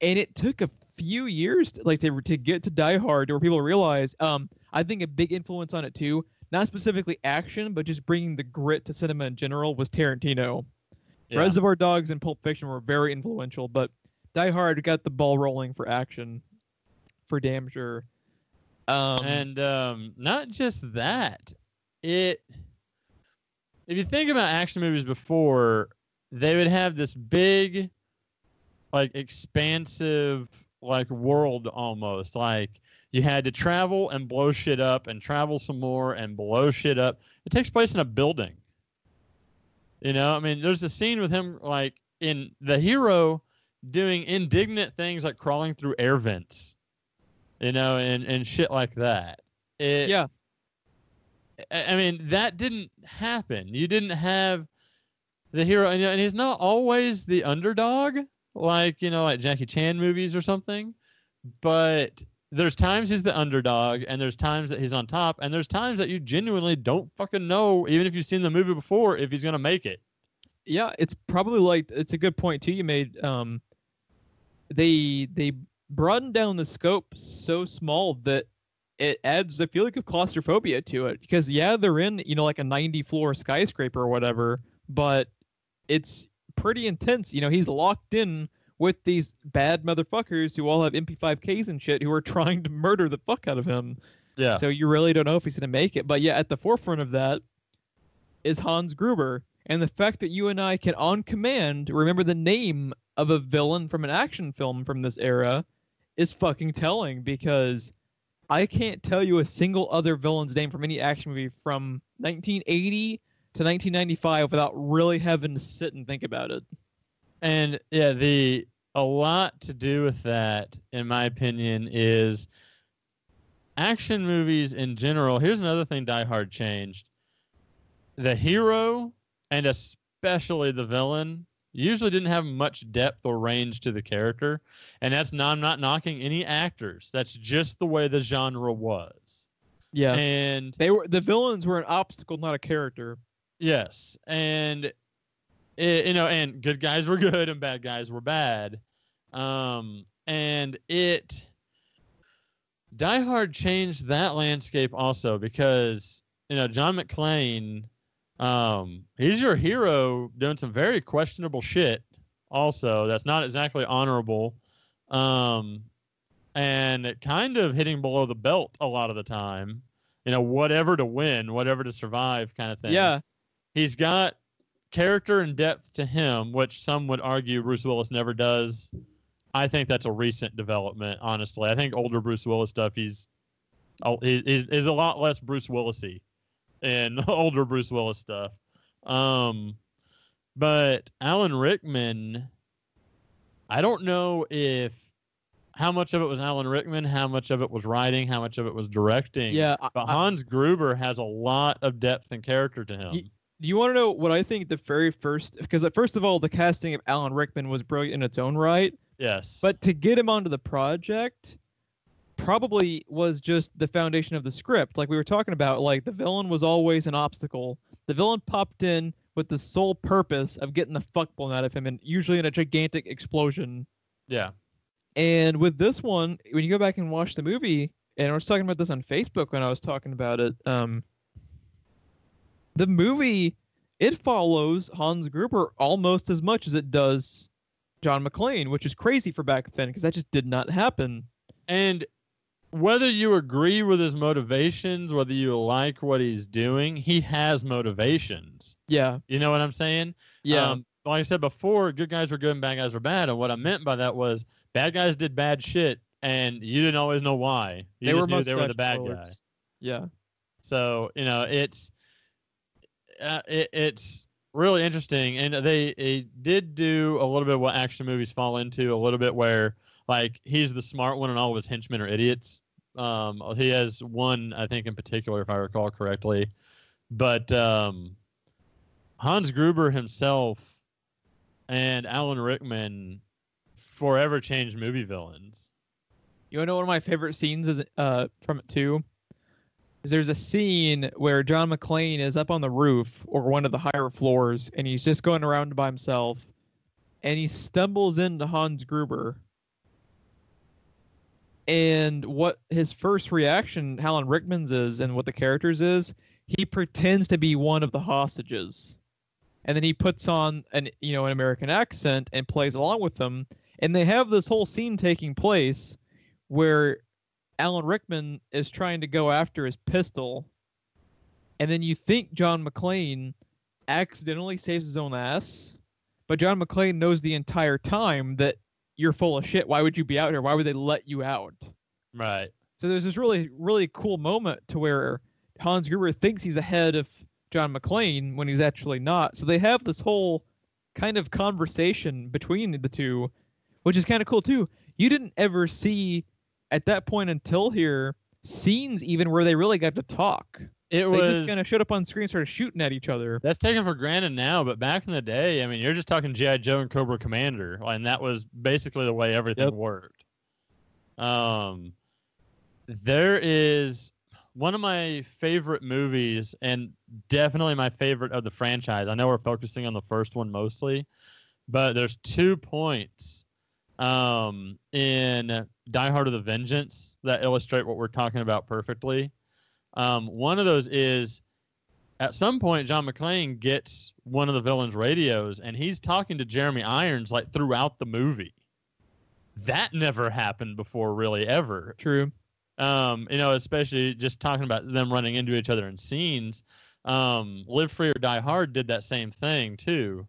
And it took a few years to get to Die Hard, where people realize, I think a big influence on it too, not specifically action, but just bringing the grit to cinema in general, was Tarantino. Yeah. Reservoir Dogs and Pulp Fiction were very influential, but Die Hard got the ball rolling for action, for damn sure. And not just that. If you think about action movies before, they would have this big, like, expansive, like, world almost. Like, you had to travel and blow shit up and travel some more and blow shit up. It takes place in a building. You know, I mean, there's a scene with him, like, in the hero doing indignant things like crawling through air vents, you know, and shit like that. Yeah. I mean, that didn't happen. You didn't have the hero, and he's not always the underdog, like, you know, like Jackie Chan movies or something, but there's times he's the underdog, and there's times that he's on top, and there's times that you genuinely don't fucking know, even if you've seen the movie before, if he's going to make it. Yeah, it's probably like, it's a good point too you made. They broaden down the scope so small that it adds a feeling of claustrophobia to it, because yeah, they're in, you know, like a 90-floor skyscraper or whatever, but it's pretty intense. You know, he's locked in with these bad motherfuckers who all have MP5Ks and shit, who are trying to murder the fuck out of him. Yeah. So you really don't know if he's going to make it. But yeah, at the forefront of that is Hans Gruber. And the fact that you and I can, on command, remember the name of a villain from an action film from this era is fucking telling, because I can't tell you a single other villain's name from any action movie from 1980 to 1995 without really having to sit and think about it. And yeah, a lot to do with that, in my opinion, is action movies in general. Here's another thing Die Hard changed. The hero, and especially the villain, usually didn't have much depth or range to the character. And I'm not knocking any actors. That's just the way the genre was. Yeah. And the villains were an obstacle, not a character. Yes. And you know, and good guys were good and bad guys were bad. And Die Hard changed that landscape also, because, you know, John McClane, he's your hero doing some very questionable shit also. That's not exactly honorable. And it kind of hitting below the belt a lot of the time. You know, whatever to win, whatever to survive kind of thing. Yeah. He's got character and depth to him, which some would argue Bruce Willis never does. I think that's a recent development, honestly. I think older Bruce Willis stuff, he's a lot less Bruce Willis-y in older Bruce Willis stuff. But Alan Rickman, I don't know if how much of it was Alan Rickman, how much of it was writing, how much of it was directing. Yeah, but Hans Gruber has a lot of depth and character to him. Do you want to know what I think the very first? Because first of all, the casting of Alan Rickman was brilliant in its own right. Yes. But to get him onto the project probably was just the foundation of the script. Like we were talking about, like the villain was always an obstacle. The villain popped in with the sole purpose of getting the fuck blown out of him, and usually in a gigantic explosion. Yeah. And with this one, when you go back and watch the movie, and I was talking about this on Facebook when I was talking about it, the movie, it follows Hans Gruber almost as much as it does John McClane, which is crazy for back then because that just did not happen. And whether you agree with his motivations, whether you like what he's doing, he has motivations. Yeah. You know what I'm saying? Yeah. Like I said before, good guys were good and bad guys were bad. And what I meant by that was bad guys did bad shit, and you didn't always know why. You just knew they were the bad guy. Yeah. So, it's really interesting. And they did do a little bit of what action movies fall into, a little bit where, like, he's the smart one and all of his henchmen are idiots. He has one, I think, in particular, if I recall correctly. But Hans Gruber himself and Alan Rickman forever changed movie villains. You want to know one of my favorite scenes is from it too? Is there's a scene where John McClane is up on the roof or one of the higher floors, and he's just going around by himself, and he stumbles into Hans Gruber. And what his first reaction, Alan Rickman's is, and what the character's is, he pretends to be one of the hostages. And then he puts on an American accent and plays along with them. And they have this whole scene taking place where Alan Rickman is trying to go after his pistol. And then you think John McClane accidentally saves his own ass. But John McClane knows the entire time that you're full of shit. Why would you be out here? Why would they let you out? Right. So there's this really, really cool moment to where Hans Gruber thinks he's ahead of John McClane when he's actually not. So they have this whole kind of conversation between the two, which is kind of cool too. You didn't ever see at that point until here scenes even where they really got to talk. They just kind of showed up on screen and started shooting at each other. That's taken for granted now, but back in the day, I mean, you're just talking G.I. Joe and Cobra Commander, and that was basically the way everything worked. There is one of my favorite movies, and definitely my favorite of the franchise. I know we're focusing on the first one mostly, but there's 2 points in Die Hard with a Vengeance that illustrate what we're talking about perfectly. One of those is at some point John McClane gets one of the villain's radios and he's talking to Jeremy Irons like throughout the movie. That never happened before, really, ever. True. Especially just talking about them running into each other in scenes. Live Free or Die Hard did that same thing too.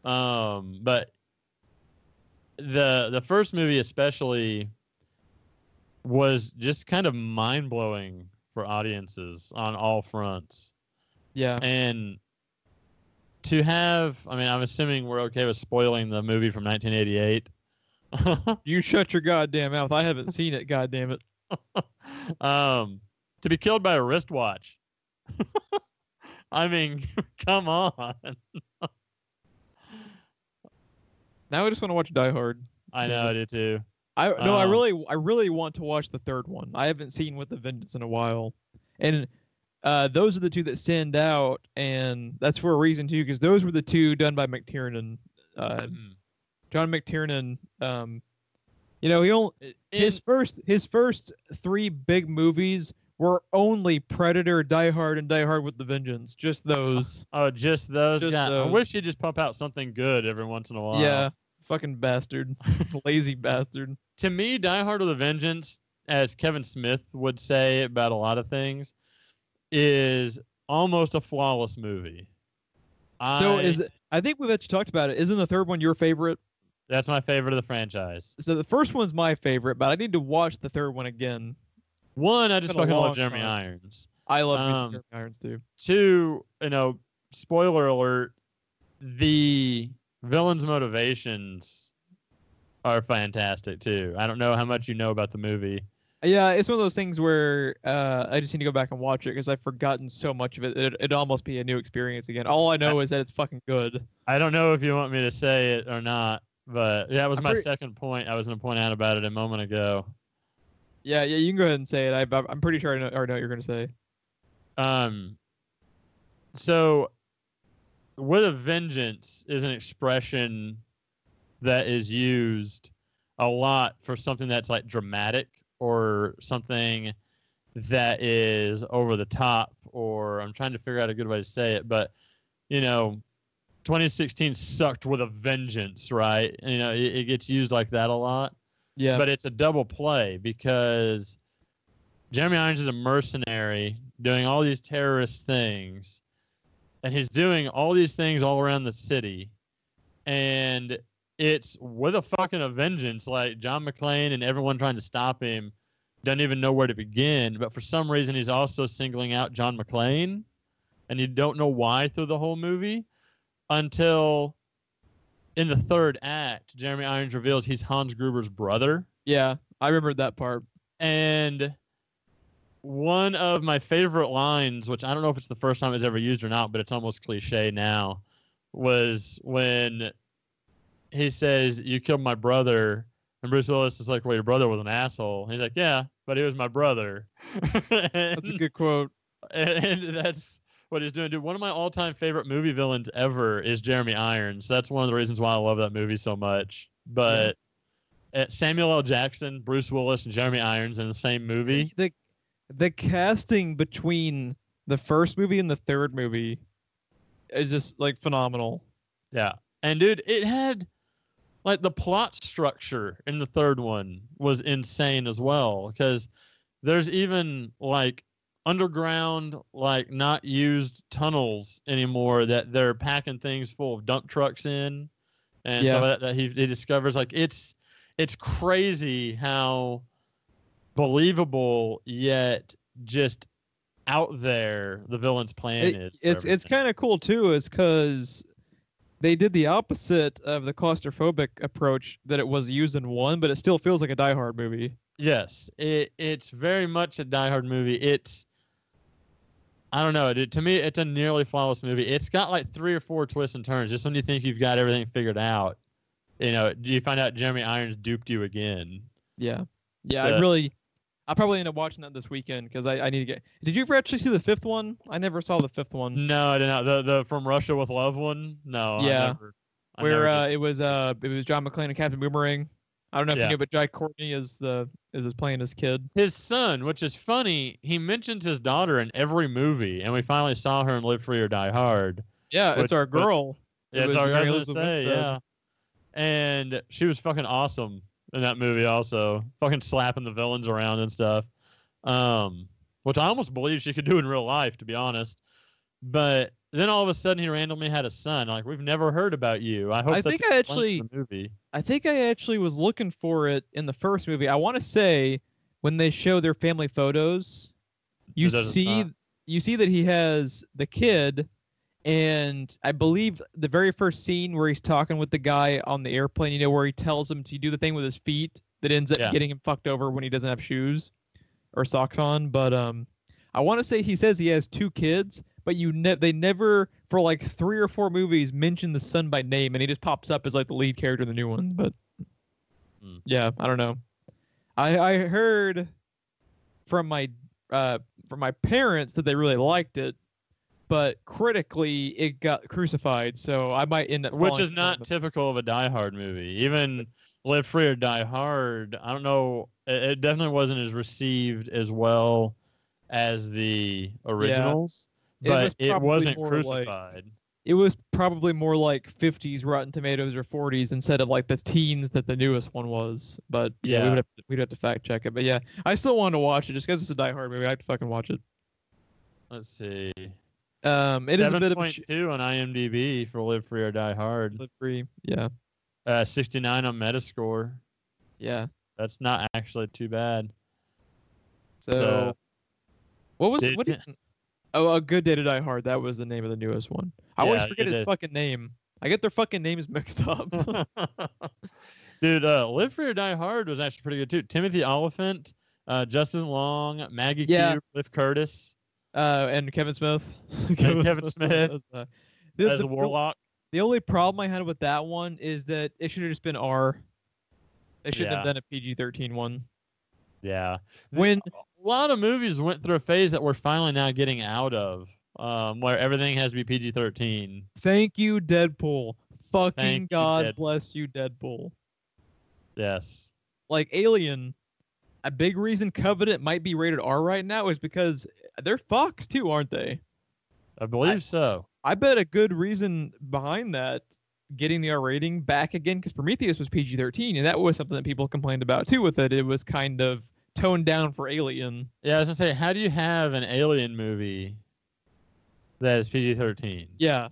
But the first movie especially was just kind of mind-blowing for audiences on all fronts. Yeah. And to have, I mean, I'm assuming we're okay with spoiling the movie from 1988. You shut your goddamn mouth. I haven't seen it, goddamn it. To be killed by a wristwatch. I mean, come on. Now I just want to watch Die Hard. I know, I do too. I really want to watch the third one. I haven't seen With a Vengeance in a while, and those are the two that stand out, and that's for a reason too, because those were the two done by McTiernan. John McTiernan. His first 3 big movies were only Predator, Die Hard, and Die Hard with the Vengeance. Just those. Oh, just those. Just those. I those. wish you'd just pump out something good every once in a while. Yeah. Fucking bastard. Lazy bastard. To me, Die Hard with a Vengeance, as Kevin Smith would say about a lot of things, is almost a flawless movie. I think we've actually talked about it. Isn't the third one your favorite? That's my favorite of the franchise. So the first one's my favorite, but I need to watch the third one again. One, I just fucking love Jeremy Irons. I love Jeremy Irons too. 2, spoiler alert, the villain's motivations are fantastic too. I don't know how much you know about the movie. Yeah, it's one of those things where I just need to go back and watch it because I've forgotten so much of it. It'd almost be a new experience again. All I know is that it's fucking good. I don't know if you want me to say it or not, but that was my pretty- second point. I was going to point out about it a moment ago. Yeah, you can go ahead and say it. I'm pretty sure I know what you're gonna say. So, with a vengeance is an expression that is used a lot for something that's like dramatic or something that is over the top, or I'm trying to figure out a good way to say it, but 2016 sucked with a vengeance, right? It gets used like that a lot. Yeah. But it's a double play because Jeremy Irons is a mercenary doing all these terrorist things, and he's doing all these things all around the city, and it's with a fucking vengeance. Like John McClane and everyone trying to stop him doesn't even know where to begin. But for some reason, he's also singling out John McClane, and you don't know why through the whole movie until in the third act, Jeremy Irons reveals he's Hans Gruber's brother. Yeah, I remembered that part. And one of my favorite lines, which I don't know if it's the first time it's ever used or not, but it's almost cliche now, was when he says, "You killed my brother." And Bruce Willis is like, "Well, your brother was an asshole." And he's like, "Yeah, but he was my brother." That's a good quote. And that's what he's doing. Dude, one of my all-time favorite movie villains ever is Jeremy Irons. That's one of the reasons why I love that movie so much. But Samuel L. Jackson, Bruce Willis, and Jeremy Irons in the same movie. The casting between the first movie and the third movie is just like phenomenal. Yeah. And dude, it had like the plot structure in the third one was insane as well, because there's even like underground, like not used tunnels anymore that they're packing things full of dump trucks in, and so that he discovers. Like it's crazy how believable yet just out there the villain's plan is. It's kind of cool too, is because they did the opposite of the claustrophobic approach that it was used in one, but it still feels like a Die Hard movie. Yes, it's very much a Die Hard movie. I don't know, dude. To me, it's a nearly flawless movie. It's got like 3 or 4 twists and turns. Just when you think you've got everything figured out, you find out Jeremy Irons duped you again. Yeah. So, I'll probably end up watching that this weekend because I need to get. Did you ever actually see the 5th one? I never saw the 5th one. No, I did not. The From Russia with Love one. No. Yeah. It was John McClane and Captain Boomerang. I don't know if you knew, but Jai Courtney is playing his kid. His son, which is funny, he mentions his daughter in every movie, and we finally saw her in Live Free or Die Hard. Yeah, it's our girl. It's our girl. I was gonna say, yeah. And she was fucking awesome in that movie also. Fucking slapping the villains around and stuff. Which I almost believe she could do in real life, to be honest. But then all of a sudden he randomly had a son. Like, we've never heard about you. I think I actually was looking for it in the first movie. I want to say when they show their family photos, you see that he has the kid, and I believe the very first scene where he's talking with the guy on the airplane, where he tells him to do the thing with his feet that ends up getting him fucked over when he doesn't have shoes or socks on. But I want to say he says he has 2 kids, but they never, for like 3 or 4 movies, mention the son by name, and he just pops up as like the lead character in the new one. But yeah, I don't know. I heard from my parents that they really liked it, but critically it got crucified, so I might end up. Which is not typical of a Die Hard movie. Even Live Free or Die Hard, I don't know. It definitely wasn't as received as well as the originals. But it wasn't crucified. It was probably more like 50s Rotten Tomatoes or 40s instead of like the teens that the newest one was. But we'd have to fact check it. But yeah, I still want to watch it just because it's a Die Hard movie. I have to fucking watch it. Let's see. It is a bit of 7.2 on IMDb for Live Free or Die Hard. Live Free, yeah. 69 on Metascore. Yeah, that's not actually too bad. So A Good Day to Die Hard. That was the name of the newest one. I always forget his fucking name. I get their fucking names mixed up. Dude, Live Free or Die Hard was actually pretty good too. Timothy Oliphant, Justin Long, Maggie Q, Cliff Curtis, and Kevin Smith. Kevin Smith as a warlock. The only problem I had with that one is that it should have just been R. They shouldn't have done a PG-13 one. Yeah. When a lot of movies went through a phase that we're finally now getting out of, where everything has to be PG-13. Thank you, Deadpool. Fucking God bless you, Deadpool. Yes. Like Alien, a big reason Covenant might be rated R right now is because they're Fox too, aren't they? I believe so. I bet a good reason behind that, getting the R rating back again, because Prometheus was PG-13, and that was something that people complained about too with it. It was kind of toned down for Alien. Yeah, I was going to say, how do you have an Alien movie that is PG-13? Yeah,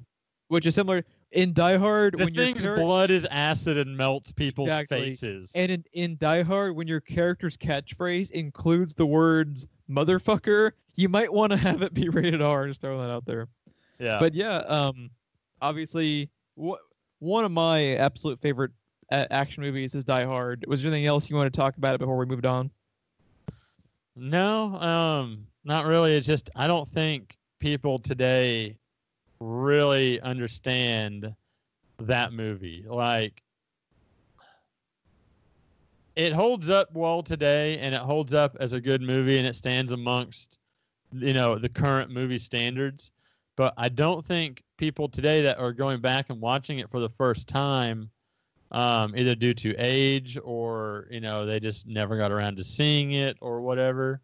which is similar in Die Hard. The thing's blood is acid and melts people's faces. And in Die Hard, when your character's catchphrase includes the words motherfucker, you might want to have it be rated R. Just throwing that out there. Yeah. But yeah, obviously, one of my absolute favorite action movies is Die Hard. Was there anything else you want to talk about before we moved on? No, not really. It's just I don't think people today really understand that movie. Like, it holds up well today, and it holds up as a good movie, and it stands amongst, the current movie standards. But I don't think people today that are going back and watching it for the first time, either due to age or, they just never got around to seeing it or whatever,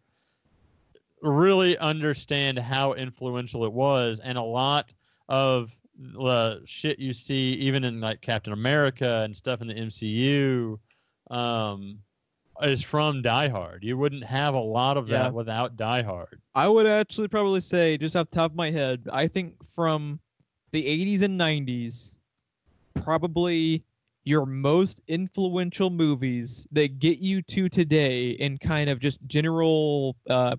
really understand how influential it was. And a lot of the shit you see, even in like Captain America and stuff in the MCU, is from Die Hard. You wouldn't have a lot of that without Die Hard. I would actually probably say, just off the top of my head, I think from the 80s and 90s, probably your most influential movies that get you to today in kind of just general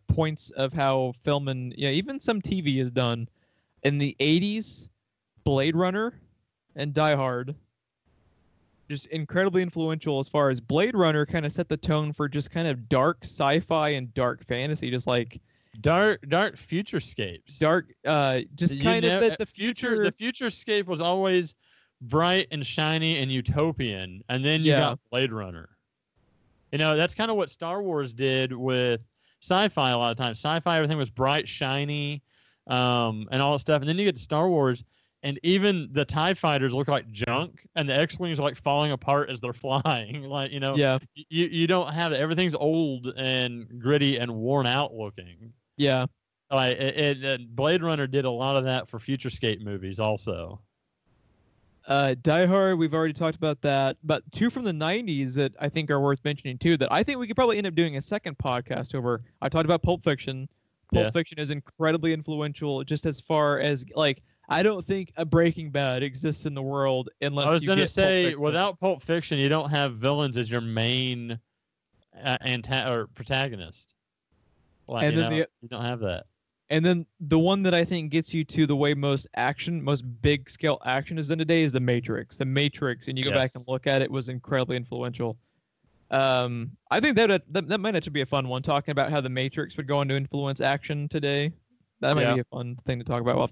points of how film and even some TV is done. In the 80s, Blade Runner and Die Hard. Just incredibly influential as far as Blade Runner kind of set the tone for just kind of dark sci-fi and dark fantasy, just like dark futurescapes. Dark, just kind of that the futurescape was always bright and shiny and utopian, and then you got Blade Runner. That's kind of what Star Wars did with sci-fi a lot of times. Sci-fi, everything was bright, shiny, and all that stuff, and then you get to Star Wars. And even the TIE fighters look like junk, and the X-Wings are like falling apart as they're flying. Like, you don't have it. Everything's old and gritty and worn out looking. Yeah. Like, Blade Runner did a lot of that for futurescape movies also. Die Hard, we've already talked about that. But two from the 90s that I think are worth mentioning too, that I think we could probably end up doing a second podcast over. I talked about Pulp Fiction. Pulp Fiction is incredibly influential just as far as, like, I don't think a Breaking Bad exists in the world unless you get Pulp Fiction. I was going to say, without Pulp Fiction, you don't have villains as your main protagonist. Like, and then you don't have that. And then the one that I think gets you to the way most big scale action is done today is The Matrix. The Matrix, and you go back and look at it, was incredibly influential. I think that might actually be a fun one, talking about how The Matrix would go on to influence action today. That might be a fun thing to talk about. Well,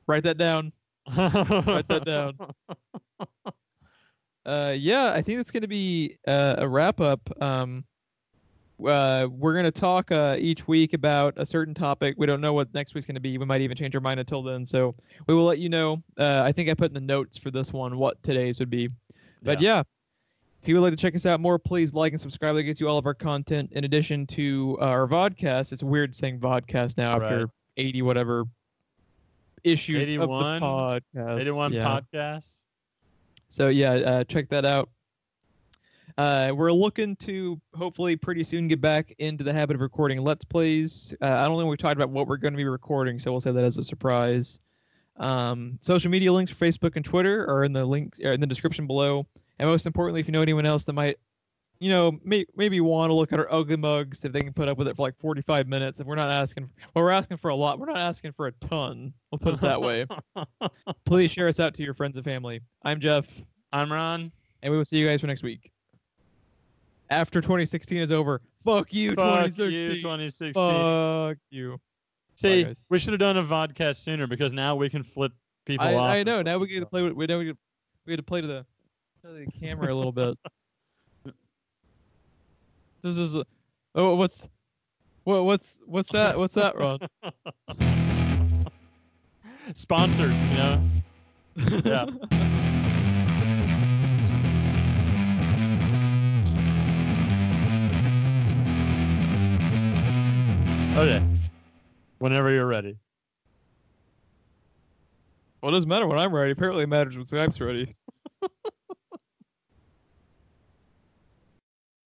write that down. Write that down. I think it's going to be a wrap up. We're going to talk each week about a certain topic. We don't know what next week's going to be. We might even change our mind until then. So we will let you know. I think I put in the notes for this one what today's would be. But if you would like to check us out more, please like and subscribe. That gets you all of our content in addition to our vodcast. It's weird saying vodcast now after 80 whatever issues 81, of the podcast. 81 podcasts. So check that out. We're looking to hopefully pretty soon get back into the habit of recording Let's Plays. I don't think we've talked about what we're going to be recording, so we'll say that as a surprise. Social media links for Facebook and Twitter are in the links in the description below. And most importantly, if you know anyone else that might, maybe want to look at our ugly mugs, if they can put up with it for like 45 minutes. And we're asking for a lot. We're not asking for a ton. We'll put it that way. Please share us out to your friends and family. I'm Jeff. I'm Ron. And we will see you guys for next week. after 2016 is over, fuck you, Fuck 2016. you, 2016. Fuck you. See, Bye, guys. we should have done a vodcast sooner because now we can flip people off. I know. Now we get to play. We get to play to the camera a little bit. This is. What's that? What's that, Ron? Sponsors, you know. Yeah. Okay. Whenever you're ready. Well, it doesn't matter when I'm ready. Apparently, it matters when Skype's ready.